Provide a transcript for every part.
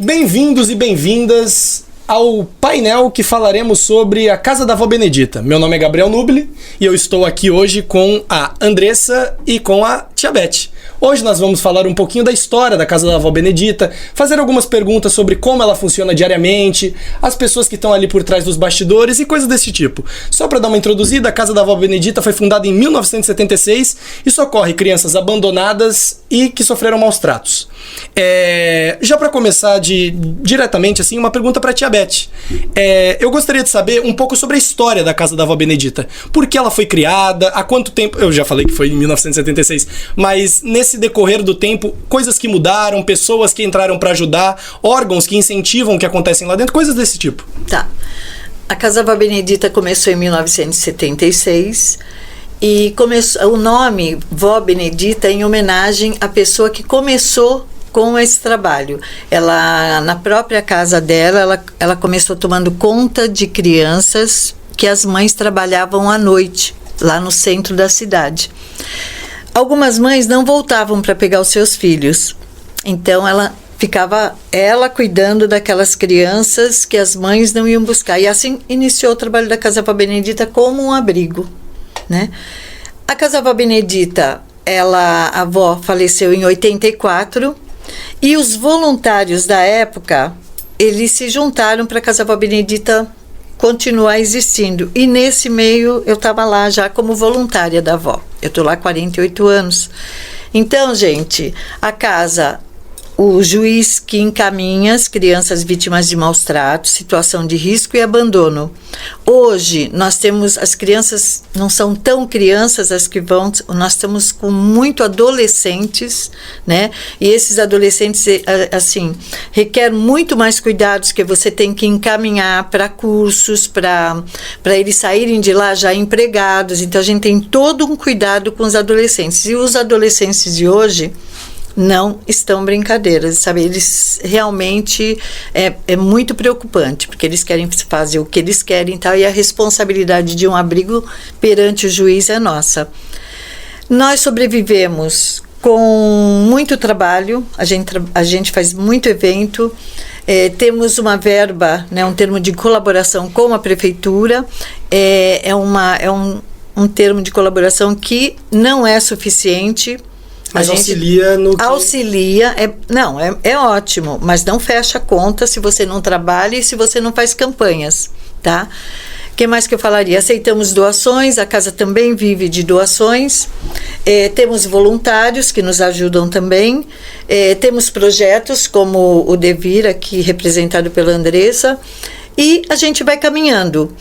Bem-vindos e bem-vindas ao painel que falaremos sobre a Casa da Vó Benedita. Meu nome é Gabriel Nubile e eu estou aqui hoje com a Andressa e com a Tia Beth. Hoje nós vamos falar um pouquinho da história da Casa da Vó Benedita, fazer algumas perguntas sobre como ela funciona diariamente, as pessoas que estão ali por trás dos bastidores e coisas desse tipo. Só para dar uma introduzida, a Casa da Vó Benedita foi fundada em 1976 e socorre crianças abandonadas e que sofreram maus tratos. Já para começar diretamente, assim, uma pergunta para a Tia Beth. Eu gostaria de saber um pouco sobre a história da Casa da Vó Benedita. Por que ela foi criada? Há quanto tempo? Eu já falei que foi em 1976, mas nesse decorrer do tempo, coisas que mudaram, pessoas que entraram para ajudar, órgãos que incentivam o que acontecem lá dentro, coisas desse tipo. Tá. A Casa da Vó Benedita começou em 1976 e o nome Vó Benedita é em homenagem à pessoa que começou com esse trabalho. Ela, na própria casa dela, ela começou tomando conta de crianças que as mães trabalhavam à noite, lá no centro da cidade. Algumas mães não voltavam para pegar os seus filhos, então ela cuidando daquelas crianças que as mães não iam buscar. E assim iniciou o trabalho da Casa Vó Benedita como um abrigo, né? A Casa Vó Benedita, a avó faleceu em 84, e os voluntários da época, eles se juntaram para a Casa Vó Benedita continuar existindo. E nesse meio, eu estava lá já como voluntária da avó. Eu estou lá há 48 anos. Então, gente, a casa, o juiz que encaminha as crianças vítimas de maus tratos, situação de risco e abandono. Hoje, nós temos, as crianças não são tão crianças as que vão, nós estamos com muito adolescentes, né? E esses adolescentes, assim, requer muito mais cuidados, que você tem que encaminhar para cursos, para eles saírem de lá já empregados. Então, a gente tem todo um cuidado com os adolescentes. E os adolescentes de hoje não estão brincadeiras, sabe? Eles realmente é muito preocupante, porque eles querem fazer o que eles querem e tal, e a responsabilidade de um abrigo perante o juiz é nossa. Nós sobrevivemos com muito trabalho, a gente faz muito evento, temos uma verba, né, um termo de colaboração com a prefeitura, um termo de colaboração que não é suficiente. Mas auxilia no que... Auxilia, é ótimo, mas não fecha a conta se você não trabalha e se você não faz campanhas, tá? O que mais que eu falaria? Aceitamos doações, a casa também vive de doações, temos voluntários que nos ajudam também, temos projetos como o Devir, aqui representado pela Andressa, e a gente vai caminhando.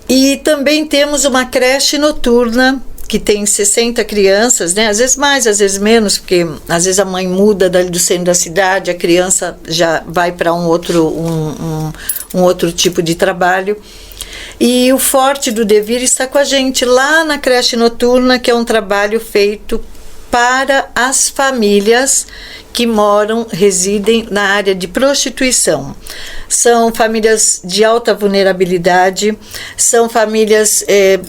E também temos uma creche noturna, que tem 60 crianças, né? Às vezes mais, às vezes menos, porque às vezes a mãe muda dali do centro da cidade, a criança já vai para um outro tipo de trabalho. E o forte do Devir está com a gente lá na creche noturna, que é um trabalho feito para as famílias que residem na área de prostituição. São famílias de alta vulnerabilidade, são famílias... é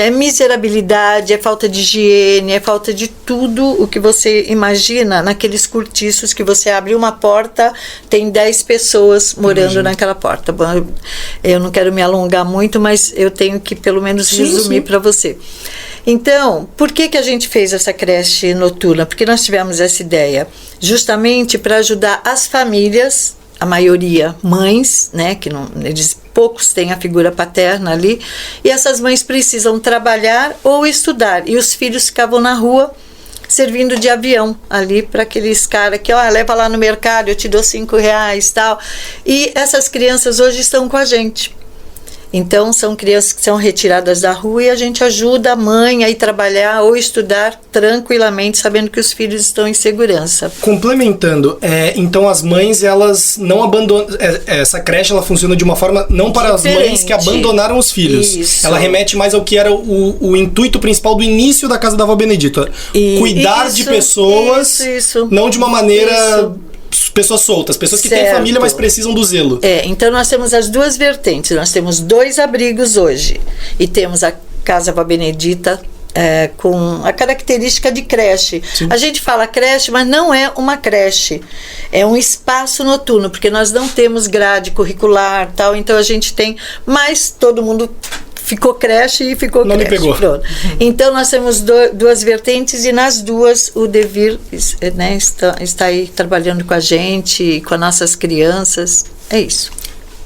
miserabilidade, é falta de higiene, é falta de tudo o que você imagina naqueles cortiços que você abre uma porta, tem 10 pessoas morando naquela porta. Bom, eu não quero me alongar muito, mas eu tenho que pelo menos resumir para você. Então, por que a gente fez essa creche noturna? Porque nós tivemos essa ideia justamente para ajudar as famílias, a maioria mães, né, que não, poucos têm a figura paterna ali, e essas mães precisam trabalhar ou estudar, e os filhos ficavam na rua servindo de avião ali para aqueles caras que, leva lá no mercado, eu te dou R$5 tal, e essas crianças hoje estão com a gente. Então, são crianças que são retiradas da rua e a gente ajuda a mãe a ir trabalhar ou estudar tranquilamente, sabendo que os filhos estão em segurança. Complementando, então as mães, elas não abandonam... essa creche, ela funciona de uma forma não para as mães que abandonaram os filhos. Isso. Ela remete mais ao que era o intuito principal do início da Casa da Vó Benedita. Cuidar de pessoas, não de uma maneira... pessoas soltas, pessoas que têm família, mas precisam do zelo. Então nós temos as duas vertentes. Nós temos 2 abrigos hoje. E temos a Casa Vó Benedita com a característica de creche. Sim. A gente fala creche, mas não é uma creche. É um espaço noturno, porque nós não temos grade curricular, tal, então a gente tem, mas todo mundo ficou creche e ficou não creche. Me pegou. Pronto. Então nós temos duas vertentes e nas duas o Devir, né, está aí trabalhando com a gente, com as nossas crianças. É isso.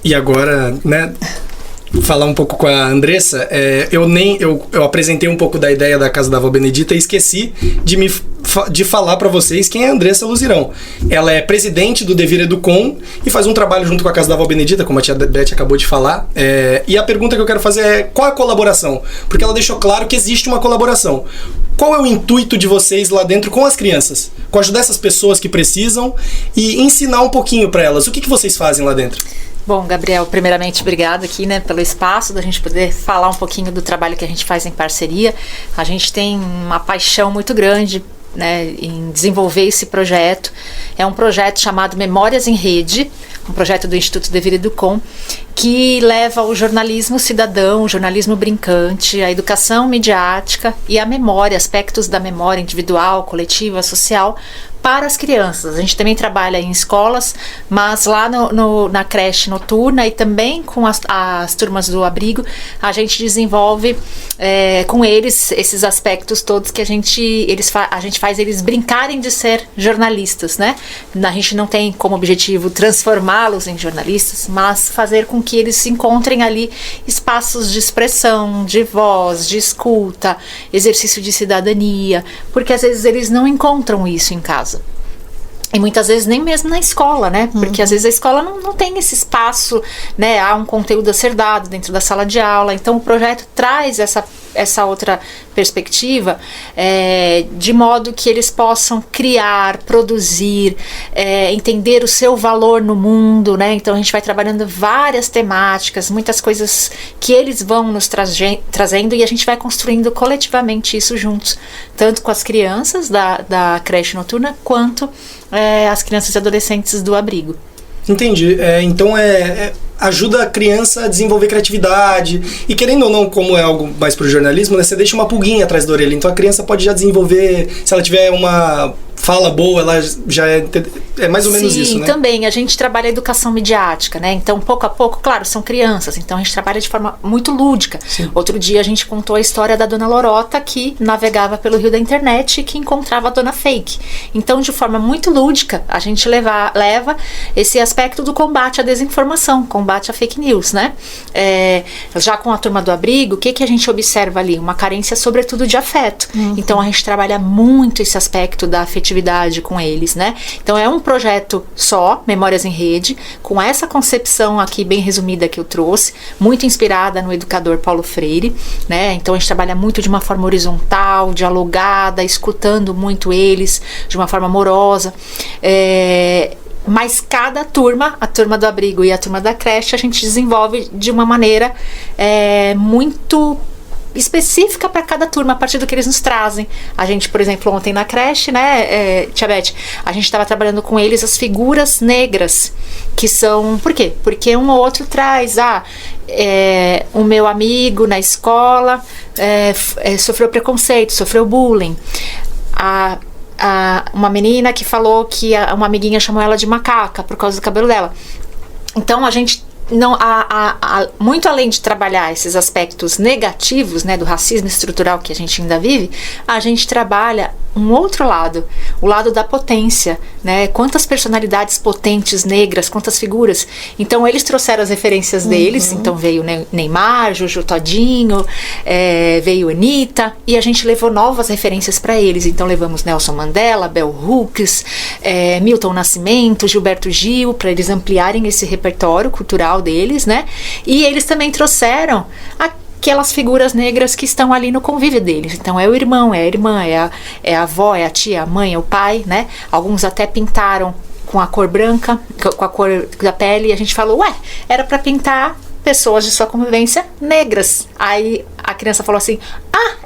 E agora, né, falar um pouco com a Andressa, eu apresentei um pouco da ideia da Casa da Vó Benedita e esqueci de falar para vocês quem é a Andressa Luzirão. Ela é presidente do Devir Educom e faz um trabalho junto com a Casa da Vó Benedita, como a tia Beth acabou de falar. E a pergunta que eu quero fazer é: qual é a colaboração? Porque ela deixou claro que existe uma colaboração. Qual é o intuito de vocês lá dentro com as crianças? Com ajudar essas pessoas que precisam e ensinar um pouquinho para elas. O que vocês fazem lá dentro? Bom, Gabriel, primeiramente, obrigado aqui, né, pelo espaço da gente poder falar um pouquinho do trabalho que a gente faz em parceria. A gente tem uma paixão muito grande, né, em desenvolver esse projeto. É um projeto chamado Memórias em Rede, um projeto do Instituto Devir Educom, que leva o jornalismo cidadão, o jornalismo brincante, a educação midiática e a memória, aspectos da memória individual, coletiva, social, para as crianças. A gente também trabalha em escolas, mas lá na creche noturna e também com as turmas do abrigo, a gente desenvolve com eles esses aspectos todos que a gente faz eles brincarem de ser jornalistas, né? A gente não tem como objetivo transformá-los em jornalistas, mas fazer com que eles se encontrem ali espaços de expressão, de voz, de escuta, exercício de cidadania, porque às vezes eles não encontram isso em casa. E muitas vezes nem mesmo na escola, né? Porque às vezes a escola não tem esse espaço, né? Há um conteúdo a ser dado dentro da sala de aula. Então o projeto traz essa outra perspectiva, de modo que eles possam criar, produzir, entender o seu valor no mundo, né? Então a gente vai trabalhando várias temáticas, muitas coisas que eles vão nos trazendo e a gente vai construindo coletivamente isso juntos, tanto com as crianças da creche noturna, quanto as crianças e adolescentes do abrigo. Entendi. Então ajuda a criança a desenvolver criatividade. E querendo ou não, como é algo mais pro jornalismo, né, você deixa uma pulguinha atrás da orelha. Então a criança pode já desenvolver, se ela tiver uma fala boa, ela já é mais ou menos Sim, isso, né? Também a gente trabalha a educação midiática, né? Então, pouco a pouco, claro, são crianças, então a gente trabalha de forma muito lúdica. Sim. Outro dia a gente contou a história da Dona Lorota, que navegava pelo rio da internet e que encontrava a Dona Fake. Então, de forma muito lúdica, a gente leva esse aspecto do combate à desinformação, combate à fake news, né? Já com a turma do abrigo, o que a gente observa ali? Uma carência, sobretudo, de afeto. Então, a gente trabalha muito esse aspecto da afetividade com eles, né? Então é um projeto só, Memórias em Rede, com essa concepção aqui bem resumida que eu trouxe, muito inspirada no educador Paulo Freire, né? Então a gente trabalha muito de uma forma horizontal, dialogada, escutando muito eles, de uma forma amorosa. Mas cada turma, a turma do abrigo e a turma da creche, a gente desenvolve de uma maneira muito específica para cada turma, a partir do que eles nos trazem. A gente, por exemplo, ontem na creche, né, Tia Beth, a gente estava trabalhando com eles as figuras negras, que são... Por quê? Porque um ou outro traz, o meu amigo na escola sofreu preconceito, sofreu bullying. Uma menina que falou que uma amiguinha chamou ela de macaca por causa do cabelo dela. Então a gente muito além de trabalhar esses aspectos negativos, né, do racismo estrutural que a gente ainda vive, a gente trabalha um outro lado, o lado da potência, né? Quantas personalidades potentes negras, quantas figuras. Então eles trouxeram as referências deles, então veio Neymar, Juju Todinho, veio Anitta, e a gente levou novas referências para eles. Então levamos Nelson Mandela, Bell Hooks, Milton Nascimento, Gilberto Gil, para eles ampliarem esse repertório cultural deles, né? E eles também trouxeram aquelas figuras negras que estão ali no convívio deles. Então é o irmão, é a irmã, é a avó, é a tia, a mãe, é o pai, né? Alguns até pintaram com a cor branca, com a cor da pele, e a gente falou, era para pintar pessoas de sua convivência negras. Aí a criança falou assim,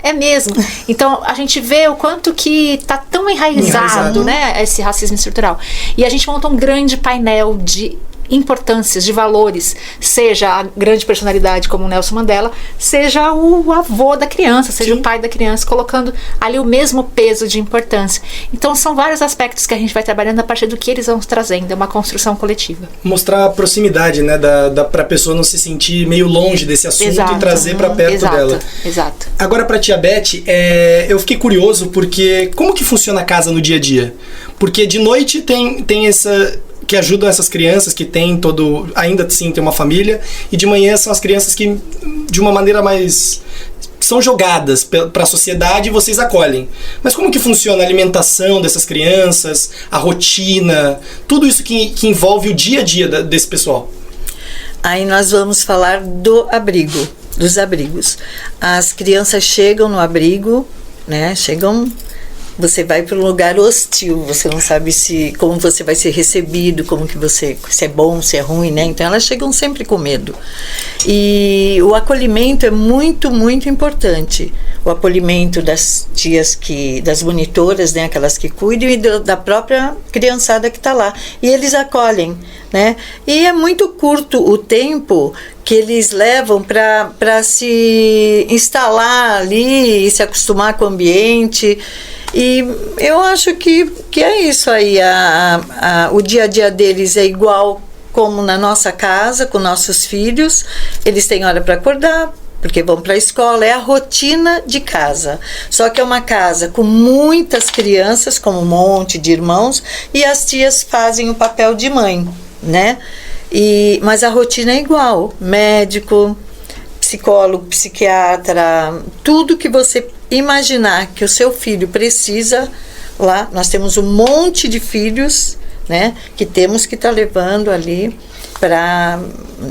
é mesmo. Então a gente vê o quanto que tá tão enraizado, né, esse racismo estrutural. E a gente montou um grande painel de importâncias, de valores, seja a grande personalidade como o Nelson Mandela, seja o avô da criança, seja o pai da criança, colocando ali o mesmo peso de importância. Então são vários aspectos que a gente vai trabalhando a partir do que eles vão trazendo, é uma construção coletiva. Mostrar a proximidade, né, para a pessoa não se sentir meio longe desse assunto e trazer para perto dela. Exato. Agora, para a tia Beth, eu fiquei curioso porque como que funciona a casa no dia a dia? Porque de noite tem essa que ajudam essas crianças que tem ainda assim tem uma família, e de manhã são as crianças que de uma maneira mais são jogadas para a sociedade e vocês acolhem. Mas como que funciona a alimentação dessas crianças, a rotina, tudo isso que envolve o dia a dia desse pessoal? Aí nós vamos falar dos abrigos. As crianças chegam no abrigo, né? Você vai para um lugar hostil, você não sabe como você vai ser recebido, se é bom, se é ruim, né? Então elas chegam sempre com medo. E o acolhimento é muito, muito importante. O acolhimento das tias das monitoras, né? Aquelas que cuidam, e da própria criançada que está lá. E eles acolhem, né? E é muito curto o tempo que eles levam para se instalar ali e se acostumar com o ambiente. E eu acho que é isso aí. O dia a dia deles é igual como na nossa casa, com nossos filhos. Eles têm hora para acordar, porque vão para a escola. É a rotina de casa. Só que é uma casa com muitas crianças, com um monte de irmãos, e as tias fazem o papel de mãe, né? Mas a rotina é igual. Médico, psicólogo, psiquiatra, tudo que você imaginar que o seu filho precisa, lá nós temos um monte de filhos, né, que temos que estar levando ali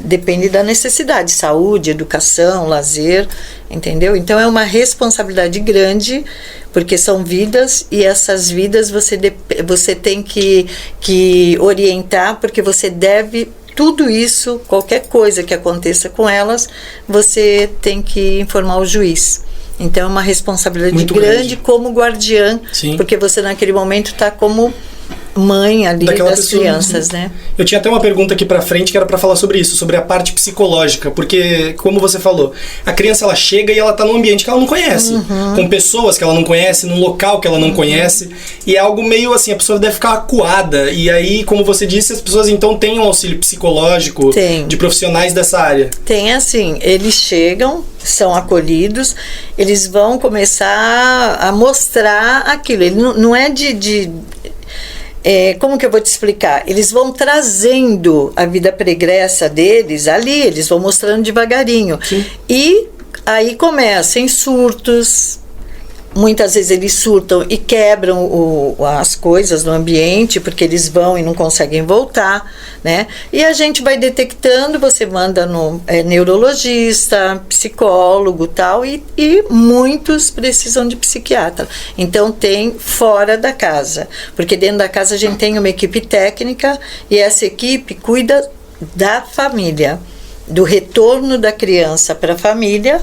depende da necessidade, saúde, educação, lazer, entendeu? Então é uma responsabilidade grande, porque são vidas, e essas vidas você tem que orientar, porque você deve tudo isso, qualquer coisa que aconteça com elas, você tem que informar o juiz. Então é uma responsabilidade muito grande como guardiã, sim, porque você naquele momento está como mãe ali daquela das pessoa, crianças, né? Eu tinha até uma pergunta aqui pra frente que era pra falar sobre isso, sobre a parte psicológica, porque, como você falou, a criança ela chega e ela tá num ambiente que ela não conhece, com pessoas que ela não conhece, num local que ela não conhece, e é algo meio assim, a pessoa deve ficar acuada, e aí, como você disse, as pessoas então têm um auxílio psicológico de profissionais dessa área. Tem assim, eles chegam, são acolhidos, eles vão começar a mostrar aquilo, ele não é como que eu vou te explicar? Eles vão trazendo a vida pregressa deles ali, eles vão mostrando devagarinho. Sim. E aí começam surtos. Muitas vezes eles surtam e quebram as coisas no ambiente, porque eles vão e não conseguem voltar, né? E a gente vai detectando, você manda no neurologista, psicólogo tal, e muitos precisam de psiquiatra. Então tem fora da casa, porque dentro da casa a gente tem uma equipe técnica, e essa equipe cuida da família, do retorno da criança para a família,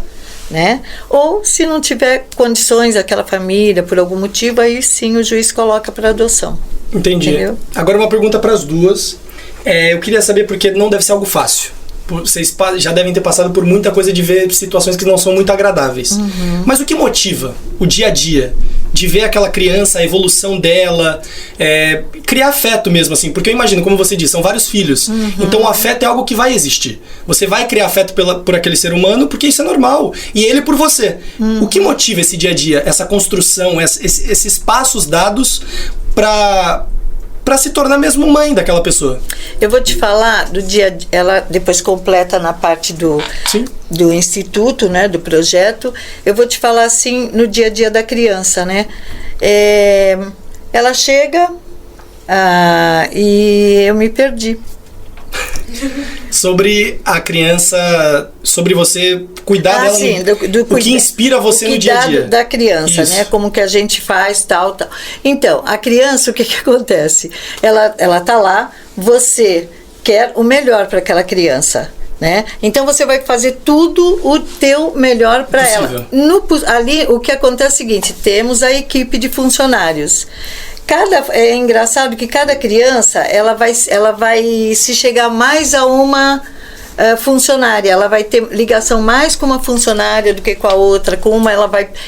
né? Ou se não tiver condições aquela família por algum motivo, aí sim o juiz coloca para adoção. Entendi. Entendeu? Agora uma pergunta para as duas. Eu queria saber, porque não deve ser algo fácil. Vocês já devem ter passado por muita coisa de ver situações que não são muito agradáveis. Mas o que motiva o dia a dia de ver aquela criança, a evolução dela, criar afeto mesmo, assim? Porque eu imagino, como você disse, são vários filhos. Então o afeto é algo que vai existir. Você vai criar afeto por aquele ser humano, porque isso é normal. E ele por você. O que motiva esse dia a dia, essa construção, esses passos dados para se tornar mesmo mãe daquela pessoa? Eu vou te falar do dia... Ela depois completa na parte do instituto, né, do projeto. Eu vou te falar assim, no dia a dia da criança, né? Ela chega e eu me perdi. Sobre a criança, sobre você cuidar dela, sim, o que inspira você no dia a dia da criança, isso, né? Como que a gente faz, tal. Então, a criança, o que acontece? Ela tá lá, você quer o melhor para aquela criança, né? Então você vai fazer tudo o teu melhor para ela. Ali o que acontece é o seguinte: temos a equipe de funcionários É engraçado que cada criança ela vai se chegar mais a uma funcionária, ela vai ter ligação mais com uma funcionária do que com a outra. Com uma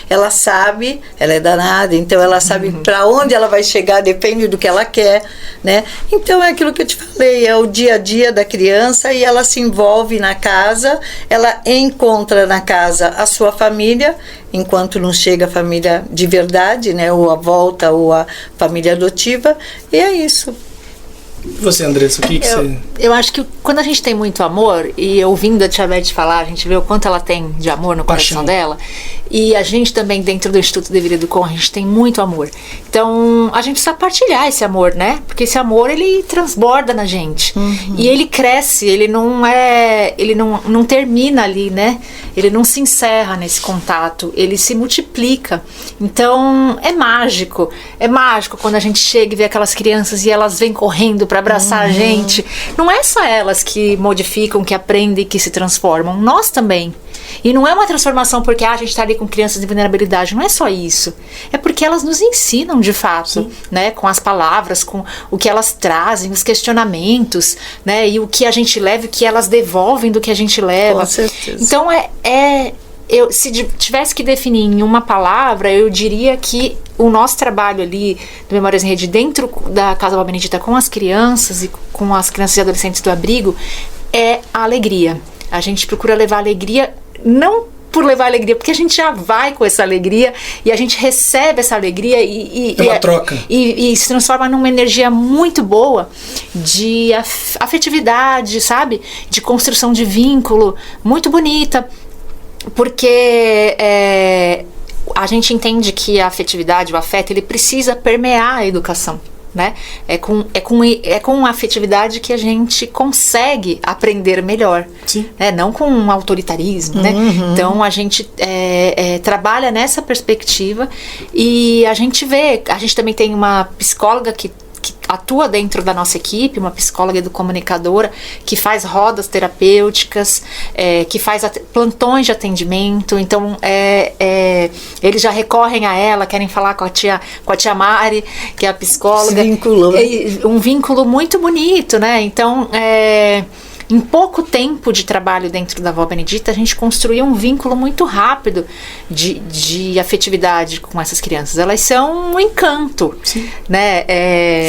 ela sabe, ela é danada, então ela sabe para onde ela vai chegar, depende do que ela quer, né? Então é aquilo que eu te falei, é o dia a dia da criança, e ela se envolve na casa, ela encontra na casa a sua família, enquanto não chega a família de verdade, né? Ou a volta, ou a família adotiva, e é isso. E você, Andressa, o que você... Eu acho que quando a gente tem muito amor, e ouvindo a Tia Beth falar, a gente vê o quanto ela tem de amor no coração dela, e a gente também, dentro do Instituto de Vida Educom, a gente tem muito amor. Então, a gente precisa partilhar esse amor, né? Porque esse amor, ele transborda na gente. E ele cresce, ele não termina ali, né? Ele não se encerra nesse contato, ele se multiplica. Então, é mágico quando a gente chega e vê aquelas crianças e elas vêm correndo para abraçar a gente. Não é só elas que modificam, que aprendem, que se transformam, nós também. E não é uma transformação porque a gente está ali com crianças de vulnerabilidade, não é só isso. É porque elas nos ensinam de fato, né? Com as palavras, com o que elas trazem, os questionamentos, né? E o que a gente leva, o que elas devolvem do que a gente leva. Com certeza. Então se tivesse que definir em uma palavra, eu diria que o nosso trabalho ali do Memórias em Rede dentro da Casa Vó Benedita com as crianças e com as crianças e adolescentes do abrigo é a alegria. A gente procura levar alegria, não por levar alegria, porque a gente já vai com essa alegria e a gente recebe essa alegria é uma troca. E se transforma numa energia muito boa de afetividade, sabe? De construção de vínculo, muito bonita, porque a gente entende que a afetividade, o afeto, ele precisa permear a educação, né? É com a afetividade que a gente consegue aprender melhor, né? Não com um autoritarismo, né? Então a gente trabalha nessa perspectiva e a gente também tem uma psicóloga que atua dentro da nossa equipe, uma psicóloga educomunicadora que faz rodas terapêuticas, que faz plantões de atendimento. Então eles já recorrem a ela, querem falar com a tia Mari, que é a psicóloga. Esse vínculo, né? Um vínculo muito bonito, né? Então em pouco tempo de trabalho dentro da Vó Benedita, a gente construiu um vínculo muito rápido de afetividade com essas crianças. Elas são um encanto, né?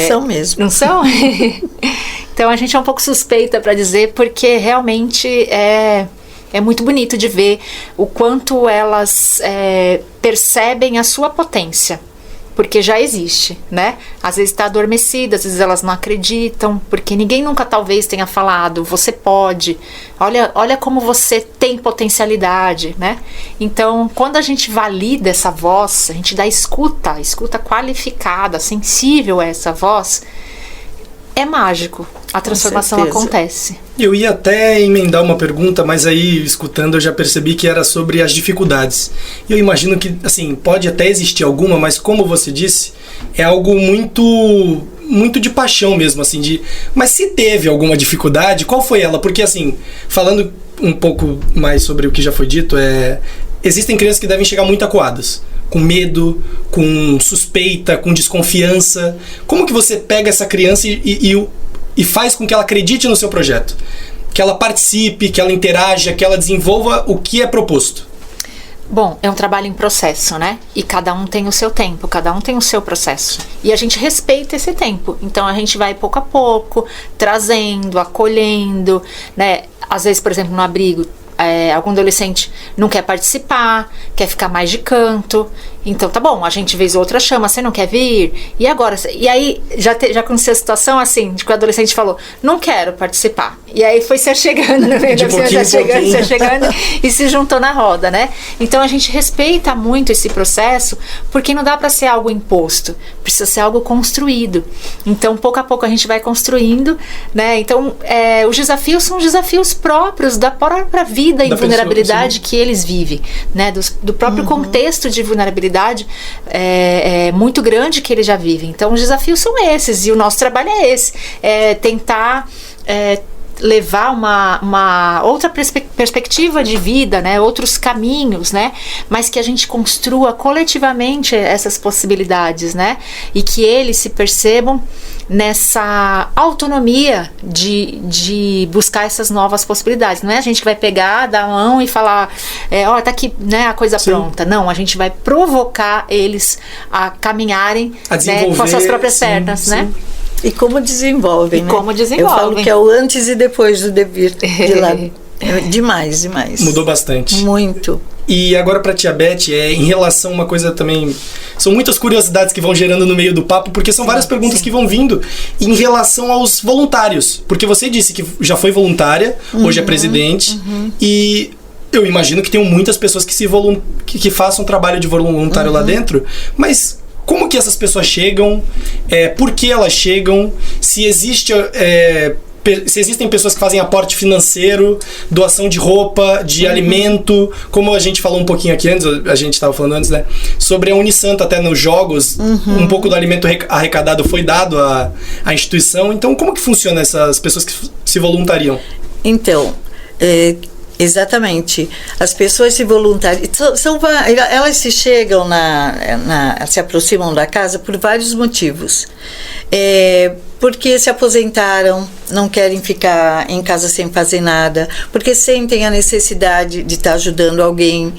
São mesmo. Não são? Então a gente é um pouco suspeita para dizer, porque realmente é muito bonito de ver o quanto elas percebem a sua potência. Porque já existe, né? Às vezes está adormecida, às vezes elas não acreditam, porque ninguém nunca talvez tenha falado, você pode, olha como você tem potencialidade, né? Então, quando a gente valida essa voz, a gente dá escuta qualificada, sensível a essa voz, é mágico. A transformação acontece. Eu ia até emendar uma pergunta, mas aí, escutando, eu já percebi que era sobre as dificuldades. E eu imagino que, assim, pode até existir alguma, mas como você disse, é algo muito de paixão mesmo, assim, mas se teve alguma dificuldade, qual foi ela? Porque, assim, falando um pouco mais sobre o que já foi dito, existem crianças que devem chegar muito acuadas, com medo, com suspeita, com desconfiança. Como que você pega essa criança e faz com que ela acredite no seu projeto? Que ela participe, que ela interaja, que ela desenvolva o que é proposto? Bom, é um trabalho em processo, né? E cada um tem o seu tempo, cada um tem o seu processo. E a gente respeita esse tempo. Então a gente vai pouco a pouco, trazendo, acolhendo, né? Às vezes, por exemplo, no abrigo, algum adolescente não quer participar, quer ficar mais de canto. Então tá bom, a gente vez ou outra chama, você não quer vir? E agora? E aí já aconteceu a situação assim, de que o adolescente falou, não quero participar. E aí foi se achegando no meio da piscina, se achegando e se juntou na roda, né? Então a gente respeita muito esse processo, porque não dá para ser algo imposto, precisa ser algo construído. Então pouco a pouco a gente vai construindo, né? Então os desafios são desafios próprios da própria vida e vulnerabilidade que eles vivem, né? Do próprio contexto de vulnerabilidade muito grande que eles já vivem. Então os desafios são esses e o nosso trabalho é esse, tentar levar uma outra perspectiva de vida, né? Outros caminhos, né? Mas que a gente construa coletivamente essas possibilidades, né? E que eles se percebam nessa autonomia de buscar essas novas possibilidades. Não é a gente que vai pegar, dar a mão e falar, ó, tá aqui, né, a coisa pronta. Não, a gente vai provocar eles a caminharem, né, com as suas próprias pernas, né? E como desenvolvem, né? Como desenvolvem. Eu falo que é o antes e depois do devir de lá. Demais. Mudou bastante. Muito. E agora pra Tia Beth, em relação a uma coisa também... São muitas curiosidades que vão gerando no meio do papo, porque são várias perguntas que vão vindo em relação aos voluntários. Porque você disse que já foi voluntária, hoje é presidente, e eu imagino que tenham muitas pessoas que façam trabalho de voluntário lá dentro, mas... Como que essas pessoas chegam? Por que elas chegam? Se existem pessoas que fazem aporte financeiro, doação de roupa, de alimento, como a gente falou um pouquinho aqui antes, a gente estava falando antes, né? Sobre a Unisanto, até nos jogos, um pouco do alimento arrecadado foi dado à instituição. Então, como que funciona essas pessoas que se voluntariam? Então, exatamente. As pessoas se voluntariam. Elas se chegam se aproximam da casa por vários motivos. Porque se aposentaram, não querem ficar em casa sem fazer nada, porque sentem a necessidade de estar ajudando alguém,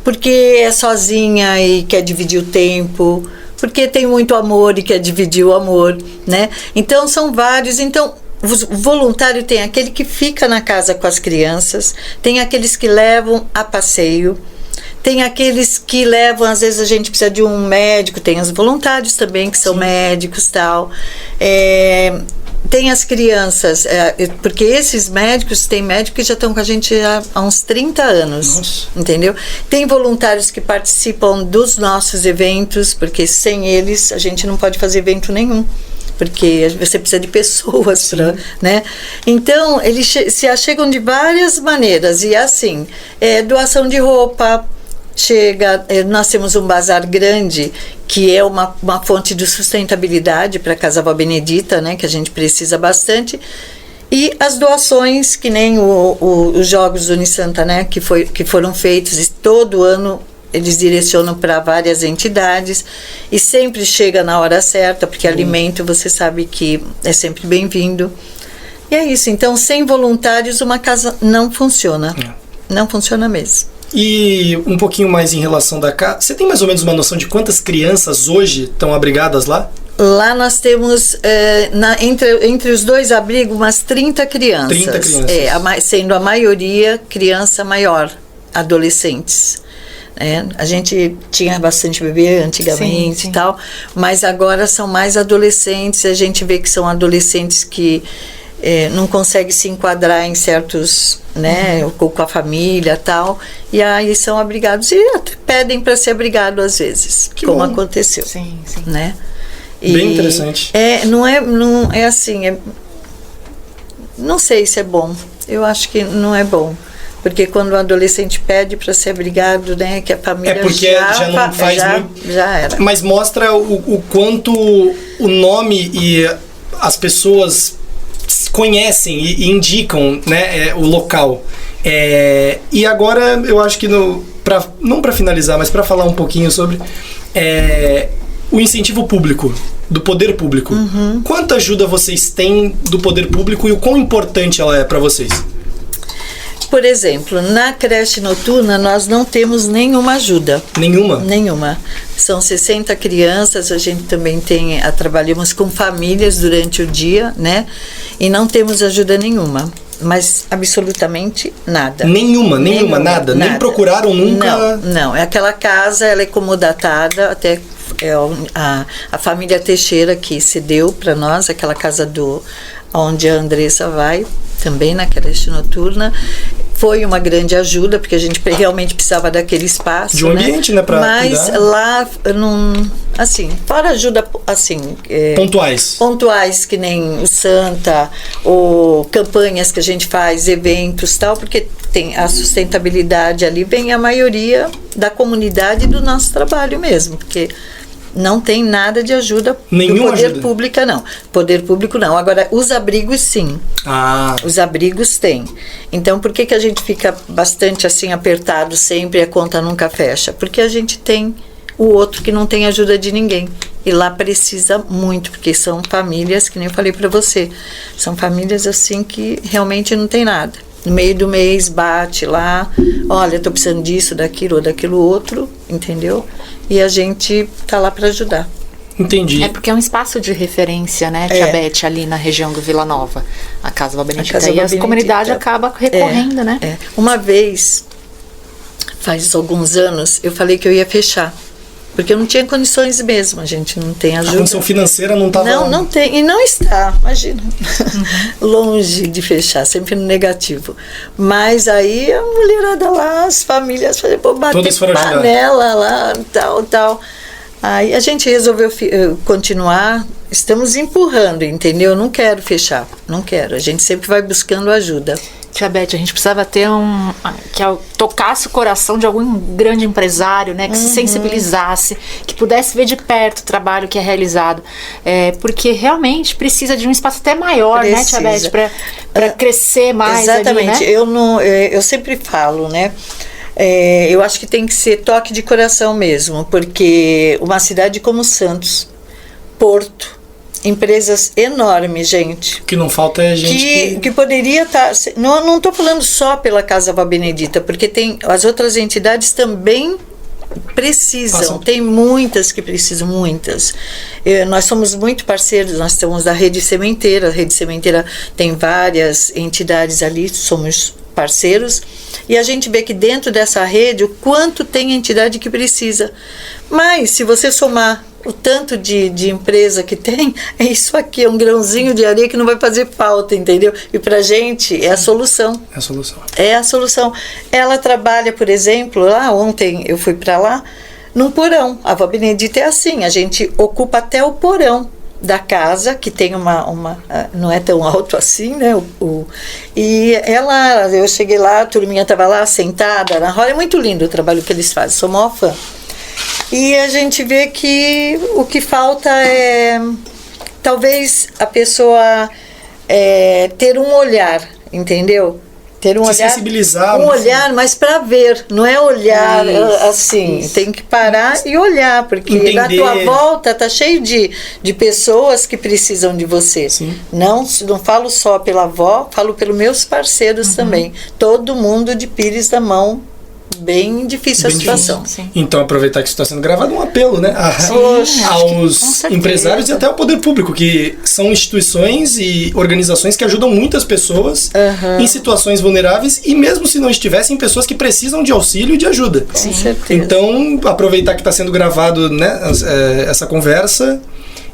porque é sozinha e quer dividir o tempo, porque tem muito amor e quer dividir o amor, né? Então, são vários. Então, o voluntário tem aquele que fica na casa com as crianças, tem aqueles que levam a passeio, tem aqueles que levam, às vezes a gente precisa de um médico, tem os voluntários também que são médicos e tal. Tem as crianças, porque esses médicos, tem médicos que já estão com a gente há uns 30 anos. Nossa. Entendeu? Tem voluntários que participam dos nossos eventos, porque sem eles a gente não pode fazer evento nenhum. Porque você precisa de pessoas para, né? Então, eles se achegam de várias maneiras. E assim, doação de roupa, nós temos um bazar grande, que é uma fonte de sustentabilidade para a Casa Vó Benedita, né? Que a gente precisa bastante. E as doações, que nem os Jogos do Unisanta, né? Que foram feitos e todo ano eles direcionam para várias entidades e sempre chega na hora certa, porque alimento, você sabe que é sempre bem-vindo. E é isso. Então, sem voluntários, uma casa não funciona. Não funciona mesmo. E um pouquinho mais em relação da casa, você tem mais ou menos uma noção de quantas crianças hoje estão abrigadas lá? Lá nós temos, entre os dois abrigos, umas 30 crianças. 30 crianças. Sendo a maioria criança maior, adolescentes. A gente tinha bastante bebê antigamente e tal, mas agora são mais adolescentes. A gente vê que são adolescentes que não conseguem se enquadrar em certos, né, com a família e tal, e aí são abrigados e até pedem para ser abrigado às vezes, como aconteceu. Sim. Né? Bem interessante. Não é assim, não sei se é bom, eu acho que não é bom. Porque quando o adolescente pede para ser abrigado, né, que a família porque já não faz muito. Já era. Mas mostra o quanto o nome e as pessoas conhecem e indicam, né, o local. E agora eu acho que não para finalizar, mas para falar um pouquinho sobre o incentivo público, do poder público. Quanta ajuda vocês têm do poder público e o quão importante ela é para vocês? Por exemplo, na creche noturna nós não temos nenhuma ajuda. Nenhuma? Nenhuma. São 60 crianças, a gente também trabalhamos com famílias durante o dia, né? E não temos ajuda nenhuma. Mas absolutamente nada. Nenhuma, nada? Nem procuraram nunca? Não. Aquela casa, ela é comodatada, até a família Teixeira que cedeu para nós, aquela casa onde a Andressa vai, também na creche noturna. Foi uma grande ajuda, porque a gente realmente precisava daquele espaço. De um ambiente, né? Mas cuidar. Lá, assim, fora ajuda, assim... Pontuais, que nem o Santa, ou campanhas que a gente faz, eventos e tal, porque tem a sustentabilidade ali, vem a maioria da comunidade e do nosso trabalho mesmo, porque Não tem nada de ajuda Nenhuma do poder ajuda. público, não. Poder público, não. Agora, os abrigos, sim. Os abrigos têm. Então, por que a gente fica bastante assim apertado sempre e a conta nunca fecha? Porque a gente tem o outro que não tem ajuda de ninguém. E lá precisa muito, porque são famílias, que nem eu falei para você, são famílias assim que realmente não tem nada. No meio do mês bate lá, olha, estou precisando disso, daquilo ou daquilo outro, entendeu? E a gente tá lá para ajudar. Entendi. É porque é um espaço de referência, né, Tia Beth, ali na região do Vila Nova, a Casa Vó Benedita. E a comunidade acaba recorrendo, né? Uma vez, faz alguns anos, eu falei que eu ia fechar. Porque eu não tinha condições mesmo, a gente não tem ajuda. A condição financeira não estava... Não tem, e não está, imagina. Longe de fechar, sempre no negativo. Mas aí a mulherada lá, as famílias, bater panela lá, tal. Aí a gente resolveu continuar, estamos empurrando, entendeu? Eu não quero fechar, não quero. A gente sempre vai buscando ajuda. Tia Beth, a gente precisava ter que tocasse o coração de algum grande empresário, né? Que se sensibilizasse, que pudesse ver de perto o trabalho que é realizado. Porque realmente precisa de um espaço até maior, né, Tia Beth? Para crescer mais. Exatamente. Ali, né? Eu sempre falo, né? Eu acho que tem que ser toque de coração mesmo, porque uma cidade como Santos, Porto, empresas enormes, gente. O que não falta é gente que poderia estar... Não estou falando só pela Casa Vó Benedita, porque tem as outras entidades também precisam. Tem muitas que precisam, muitas. Nós somos muito parceiros, nós estamos da Rede Sementeira. A Rede Sementeira tem várias entidades ali, somos parceiros, e a gente vê que dentro dessa rede o quanto tem entidade que precisa. Mas se você somar o tanto de empresa que tem, é isso aqui, é um grãozinho de areia que não vai fazer falta, entendeu? E pra gente é a solução. É a solução. É a solução. Ela trabalha, por exemplo, lá ontem eu fui pra lá, num porão. A Vó Benedita é assim, a gente ocupa até o porão da casa, que tem não é tão alto assim, né? E eu cheguei lá, a turminha estava lá sentada na roda. É muito lindo o trabalho que eles fazem, sou maior fã. E a gente vê que o que falta é talvez a pessoa ter um olhar, entendeu? Ter um olhar, sensibilizar, olhar, mas para ver, não é olhar assim, tem que parar e olhar, porque entender. Na tua volta tá cheio de pessoas que precisam de você. Sim. Não falo só pela avó, falo pelos meus parceiros também. Todo mundo de pires na mão. Bem difícil a situação. Difícil. Então, aproveitar que isso está sendo gravado, um apelo, né? Aos empresários e até ao poder público, que são instituições e organizações que ajudam muitas pessoas em situações vulneráveis, e mesmo se não estivessem, pessoas que precisam de auxílio e de ajuda. Com certeza. Então, aproveitar que está sendo gravado, né, essa conversa.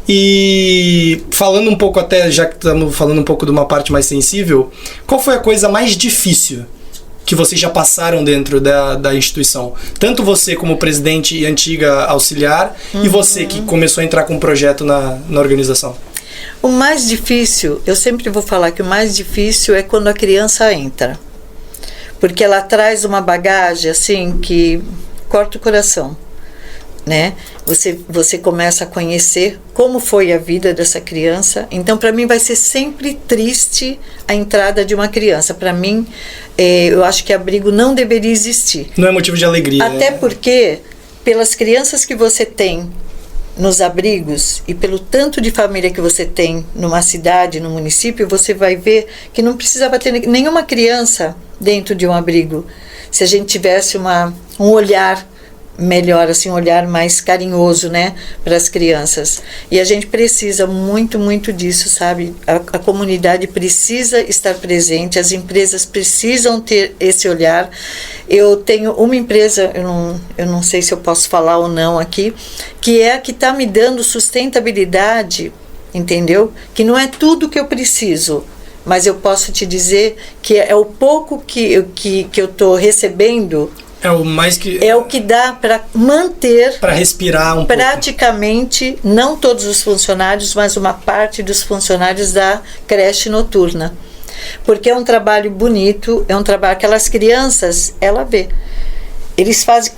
E falando um pouco, até já que estamos falando um pouco de uma parte mais sensível, qual foi a coisa mais difícil que vocês já passaram dentro da instituição? Tanto você como presidente e antiga auxiliar, e você que começou a entrar com um projeto na organização. O mais difícil, eu sempre vou falar que o mais difícil é quando a criança entra. Porque ela traz uma bagagem assim que corta o coração, né? Você começa a conhecer como foi a vida dessa criança. Então, para mim, vai ser sempre triste a entrada de uma criança. Para mim, eu acho que abrigo não deveria existir. Não é motivo de alegria. Até porque, pelas crianças que você tem nos abrigos e pelo tanto de família que você tem numa cidade, no município, você vai ver que não precisava ter nenhuma criança dentro de um abrigo. Se a gente tivesse um olhar melhor, assim, um olhar mais carinhoso, né, para as crianças. E a gente precisa muito, muito disso, sabe? A comunidade precisa estar presente, as empresas precisam ter esse olhar. Eu tenho uma empresa, eu não sei se eu posso falar ou não aqui, que é a que está me dando sustentabilidade, entendeu? Que não é tudo que eu preciso, mas eu posso te dizer que é o pouco que eu estou recebendo. É o mais que... É o que dá para manter... Para respirar praticamente, não todos os funcionários, mas uma parte dos funcionários da creche noturna. Porque é um trabalho bonito, é um trabalho... Aquelas crianças, ela vê. eles fazem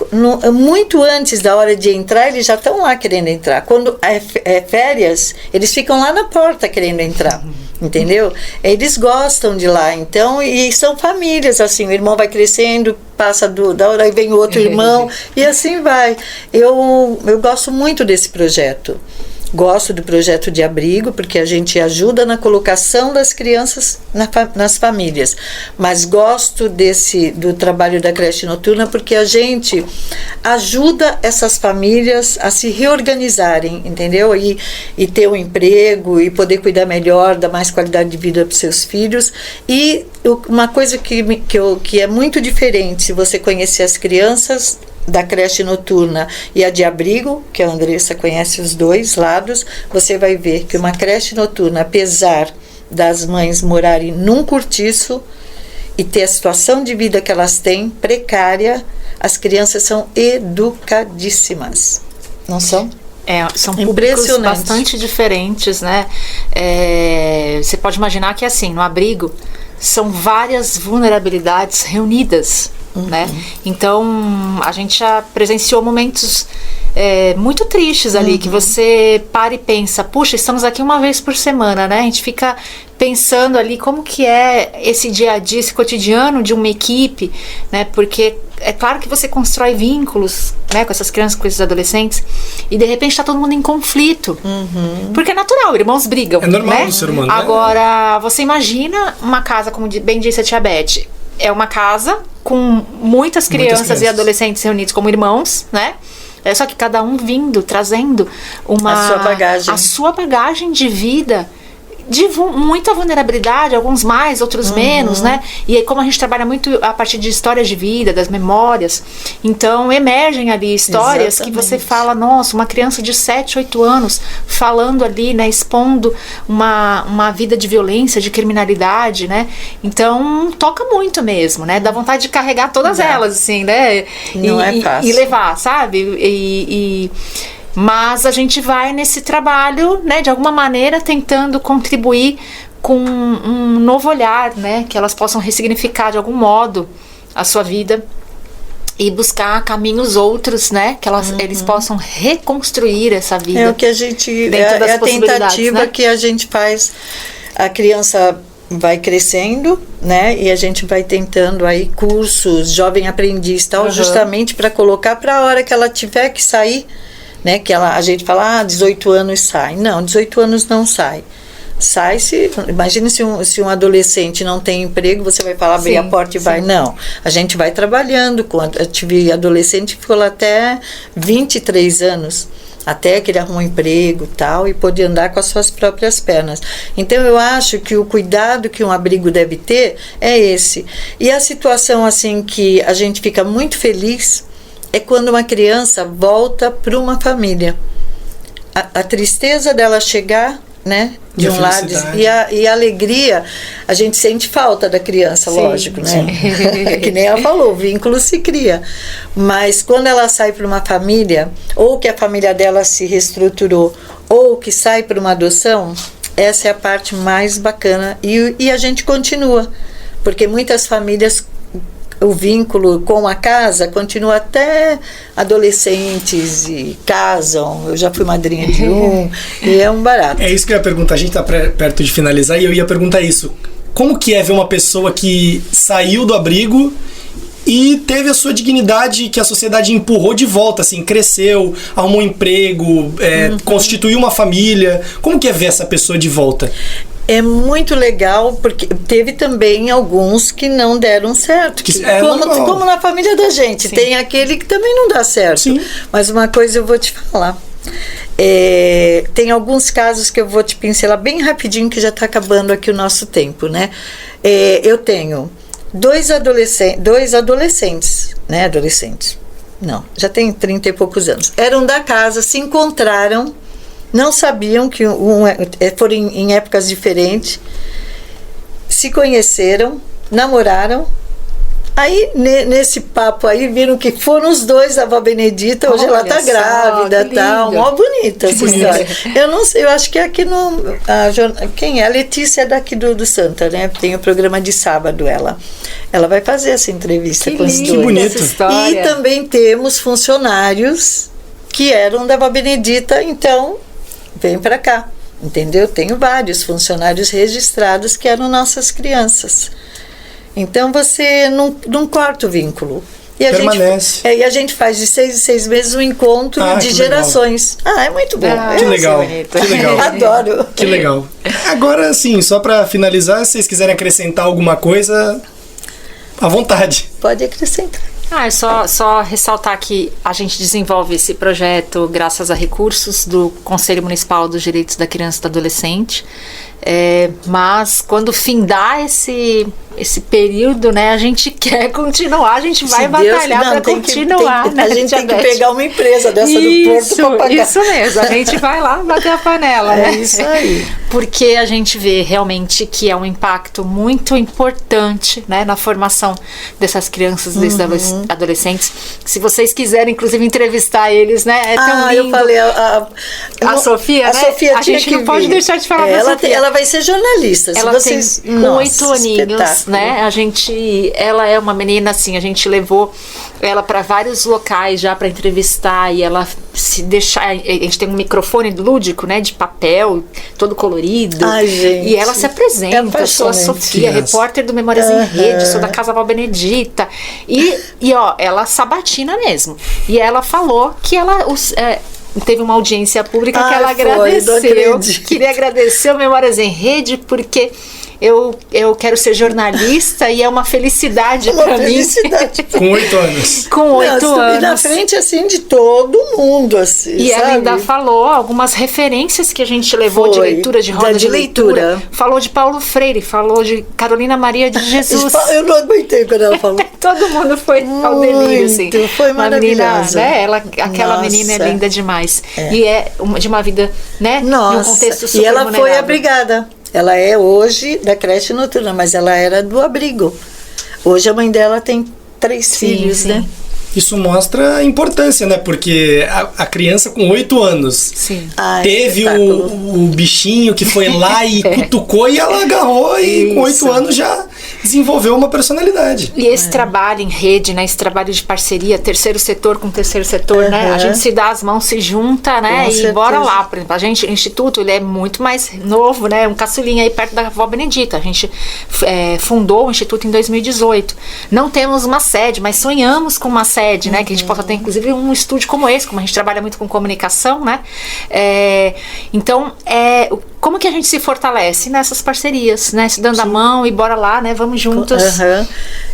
muito antes da hora de entrar, eles já estão lá querendo entrar. Quando é férias, eles ficam lá na porta querendo entrar, entendeu? Eles gostam de lá, então, e são famílias, assim, o irmão vai crescendo, passa da hora, aí vem o outro irmão, e assim vai. Eu gosto muito desse projeto. Gosto do projeto de abrigo, porque a gente ajuda na colocação das crianças nas famílias. Mas gosto do trabalho da creche noturna, porque a gente ajuda essas famílias a se reorganizarem, entendeu? E ter um emprego, e poder cuidar melhor, dar mais qualidade de vida para os seus filhos. E uma coisa que é muito diferente, se você conhecer as crianças da creche noturna e a de abrigo, que a Andressa conhece os dois lados, você vai ver que uma creche noturna, apesar das mães morarem num cortiço e ter a situação de vida que elas têm, precária, as crianças são educadíssimas. Não são? São públicos bastante diferentes, né? Você pode imaginar que, assim, no abrigo, são várias vulnerabilidades reunidas, né? Então, a gente já presenciou momentos muito tristes ali, que você para e pensa, puxa, estamos aqui uma vez por semana, né? A gente fica pensando ali como que é esse dia a dia, esse cotidiano de uma equipe, né? Porque é claro que você constrói vínculos, né, com essas crianças, com esses adolescentes, e de repente está todo mundo em conflito. Porque é natural, irmãos brigam. É normal, né? Do ser humano. Agora, você imagina uma casa, como bem disse a tia Beth, é uma casa com muitas crianças e adolescentes reunidos como irmãos, né? Só que cada um vindo, trazendo a sua bagagem de vida, de muita vulnerabilidade, alguns mais, outros menos, né? E aí, como a gente trabalha muito a partir de histórias de vida, das memórias, então emergem ali histórias que você fala, nossa, uma criança de 7, 8 anos falando ali, né? Expondo uma vida de violência, de criminalidade, né? Então, toca muito mesmo, né? Dá vontade de carregar todas elas, assim, né? Não é fácil. E levar, sabe? Mas a gente vai nesse trabalho, né, de alguma maneira tentando contribuir com um novo olhar, né, que elas possam ressignificar de algum modo a sua vida e buscar caminhos outros, né, que eles possam reconstruir essa vida. É o que a gente é a tentativa, né, que a gente faz. A criança vai crescendo, né, e a gente vai tentando aí cursos, jovem aprendiz, tal, justamente para colocar para a hora que ela tiver que sair, né, que a gente fala, 18 anos sai. Não, 18 anos não sai. Imagine se um adolescente não tem emprego, você vai falar, abrir a porta e vai. Não, a gente vai trabalhando. Eu tive adolescente que ficou lá até 23 anos, até que ele arrumou um emprego tal, e pôde andar com as suas próprias pernas. Então eu acho que o cuidado que um abrigo deve ter é esse. E a situação assim que a gente fica muito feliz é quando uma criança volta para uma família. A tristeza dela chegar, né, de um lado, e a alegria, a gente sente falta da criança, lógico, né? Que nem ela falou, o vínculo se cria. Mas quando ela sai para uma família, ou que a família dela se reestruturou, ou que sai para uma adoção, essa é a parte mais bacana. E a gente continua, porque muitas famílias, o vínculo com a casa continua até adolescentes e casam. Eu já fui madrinha de e é um barato. É isso que eu ia perguntar. A gente está perto de finalizar e eu ia perguntar isso. Como que é ver uma pessoa que saiu do abrigo e teve a sua dignidade que a sociedade empurrou de volta, assim, cresceu, arrumou um emprego, constituiu uma família. Como que é ver essa pessoa de volta? É muito legal, porque teve também alguns que não deram certo. Como na família da gente. Sim. Tem aquele que também não dá certo. Sim. Mas uma coisa eu vou te falar. Tem alguns casos que eu vou te pincelar bem rapidinho, que já está acabando aqui o nosso tempo, né? Eu tenho dois adolescentes, né? Adolescentes. Não, já tem 30 e poucos anos. Eram da casa, se encontraram, não sabiam que foram em épocas diferentes, se conheceram, namoraram, Aí, nesse papo aí, viram que foram os dois da avó Benedita. Hoje ela tá grávida e tal. Mó bonita essa história. Eu não sei, eu acho que aqui no... quem é? A Letícia é daqui do Santa, né? Tem o programa de sábado, ela vai fazer essa entrevista com os dois. Que bonito. E também temos funcionários que eram da avó Benedita, então vem para cá, entendeu? Tenho vários funcionários registrados que eram nossas crianças. Então você não corta o vínculo. E permanece. E a gente faz de 6 em 6 meses um encontro de gerações. Legal. É muito bom. Que legal. Que legal. Adoro. Que legal. Agora, sim, só para finalizar, se vocês quiserem acrescentar alguma coisa, à vontade. Pode acrescentar. É só ressaltar que a gente desenvolve esse projeto graças a recursos do Conselho Municipal dos Direitos da Criança e do Adolescente. Mas quando findar esse período, né, a gente quer continuar, a gente vai batalhar para continuar. A gente tem que pegar uma empresa dessa do Porto para pagar. Isso mesmo, a gente vai lá bater a panela, né? É isso aí. Porque a gente vê realmente que é um impacto muito importante, né, na formação dessas crianças, desses adolescentes. Se vocês quiserem, inclusive, entrevistar eles, né, é tão lindo. Eu falei, a Sofia, né? Sofia a gente não pode deixar de falar da Sofia. Ela vai ser jornalista. Ela tem 8 aninhos, né? Ela é uma menina assim, a gente levou ela para vários locais já para entrevistar e ela se deixar, a gente tem um microfone lúdico, né, de papel, todo colorido. Ai, gente. E ela se apresenta, eu sou a Sofia, repórter do Memórias em Rede, sou da Casa Vó Benedita. E ó, ela sabatina mesmo. E ela falou que ela teve uma audiência pública que ela agradeceu. Queria agradecer o Memórias em Rede porque eu quero ser jornalista e é uma felicidade para mim. Com 8 anos. Com 8 anos. E na frente, assim, de todo mundo, assim, e sabe? ela ainda falou algumas referências que a gente levou de leitura, de roda de leitura. Falou de Paulo Freire, falou de Carolina Maria de Jesus. Eu não aguentei quando ela falou. Todo mundo foi ao delírio, assim. Foi maravilhosa. Menina, né? Aquela menina é linda demais. E é de uma vida, né? Nossa. Num contexto super E ela vulnerável. foi abrigada. Ela é hoje da creche noturna, mas ela era do abrigo. Hoje a mãe dela tem 3 filhos, né? Isso mostra a importância, né? Porque a criança com 8 anos teve o bichinho que foi lá e cutucou e ela agarrou e com 8 anos já desenvolveu uma personalidade. E esse trabalho em rede, né? Esse trabalho de parceria, terceiro setor com terceiro setor, né? A gente se dá as mãos, se junta, né? Com certeza. Bora lá. Por exemplo, o Instituto, ele é muito mais novo, né? Um caçulinha aí perto da Vó Benedita. A gente fundou o Instituto em 2018. Não temos uma sede, mas sonhamos com uma sede, né? Que a gente possa ter, inclusive, um estúdio como esse, como a gente trabalha muito com comunicação, né? Então, como que a gente se fortalece nessas parcerias, né? Se dando a mão e bora lá, né? Vamos juntos.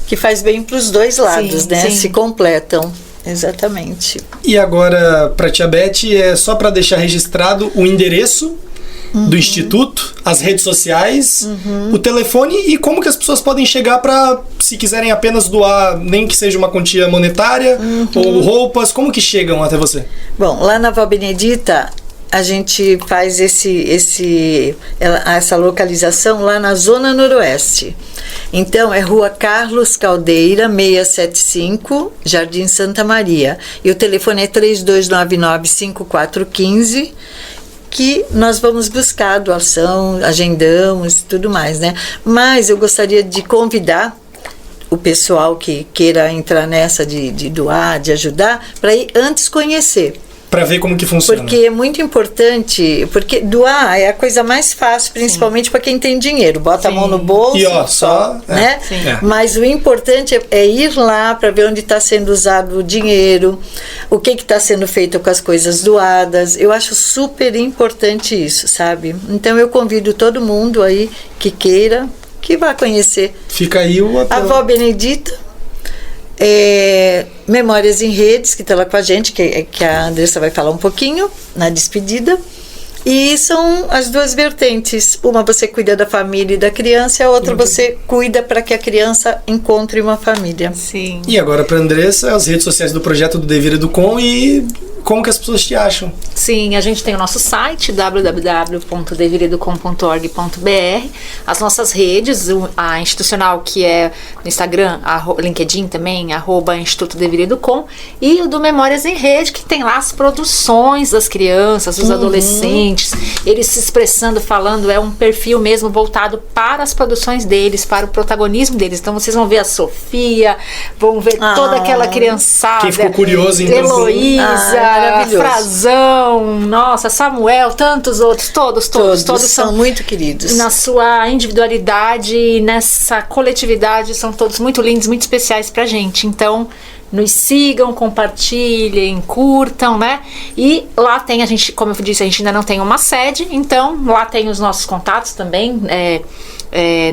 Que faz bem para os dois lados, né? Se completam. Exatamente. E agora, para a Tia Beth, é só para deixar registrado o endereço do Instituto, as redes sociais, o telefone e como que as pessoas podem chegar para, se quiserem apenas doar, nem que seja uma quantia monetária ou roupas, como que chegam até você? Bom, lá na Vó Benedita, a gente faz essa localização lá na Zona Noroeste. Então, é Rua Carlos Caldeira, 675, Jardim Santa Maria. E o telefone é 3299-5415, que nós vamos buscar a doação, agendamos e tudo mais, né? Mas eu gostaria de convidar o pessoal que queira entrar nessa de doar, de ajudar, para ir antes conhecer. Para ver como que funciona. Porque é muito importante, porque doar é a coisa mais fácil, principalmente para quem tem dinheiro. Bota a mão no bolso, e só né? Mas o importante é ir lá para ver onde está sendo usado o dinheiro, o que está sendo feito com as coisas doadas. Eu acho super importante isso, sabe? Então eu convido todo mundo aí que queira, que vá conhecer. Fica aí a Vó Benedita. Memórias em Redes, que está lá com a gente, que a Andressa vai falar um pouquinho na despedida. E são as duas vertentes. Uma você cuida da família e da criança, e a outra você cuida para que a criança encontre uma família. Sim. E agora para a Andressa, as redes sociais do projeto do Devir Educom e como que as pessoas te acham. Sim, a gente tem o nosso site www.deverido.com.org.br, as nossas redes, a institucional que é no Instagram, LinkedIn também, @Instituto Deverido.com, e o do Memórias em Rede, que tem lá as produções das crianças, dos adolescentes, eles se expressando, falando, é um perfil mesmo voltado para as produções deles, para o protagonismo deles. Então vocês vão ver a Sofia, vão ver toda aquela criançada. Quem ficou curioso, então. Heloísa, Frazão, nossa, Samuel, tantos outros, todos são muito queridos. Na sua individualidade, nessa coletividade, são todos muito lindos, muito especiais pra gente. Então, nos sigam, compartilhem, curtam, né? E lá tem, a gente, como eu disse, a gente ainda não tem uma sede, então lá tem os nossos contatos também,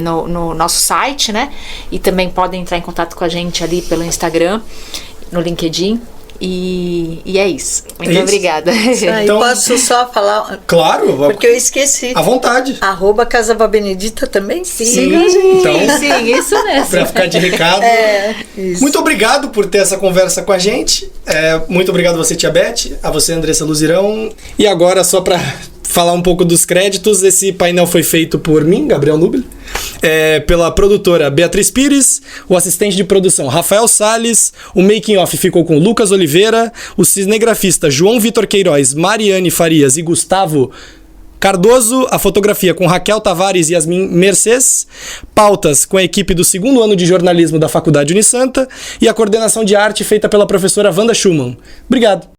no nosso site, né? E também podem entrar em contato com a gente ali pelo Instagram, no LinkedIn. E é isso. Muito obrigada. Então, posso só falar? Claro. Porque eu esqueci. À vontade. @Casa Vó Benedita também? Sim, então, sim, isso mesmo. Pra ficar de recado. Isso. Muito obrigado por ter essa conversa com a gente. Muito obrigado a você, Tia Beth, a você, Andressa Luzirão. E agora, só pra falar um pouco dos créditos, esse painel foi feito por mim, Gabriel Nubile, pela produtora Beatriz Pires, o assistente de produção Rafael Salles, o making off ficou com Lucas Oliveira, o cinegrafista João Vitor Queiroz, Mariane Farias e Gustavo Cardoso, a fotografia com Raquel Tavares e Yasmin Mercedes, pautas com a equipe do 2º ano de jornalismo da Faculdade Unisanta e a coordenação de arte feita pela professora Wanda Schumann. Obrigado.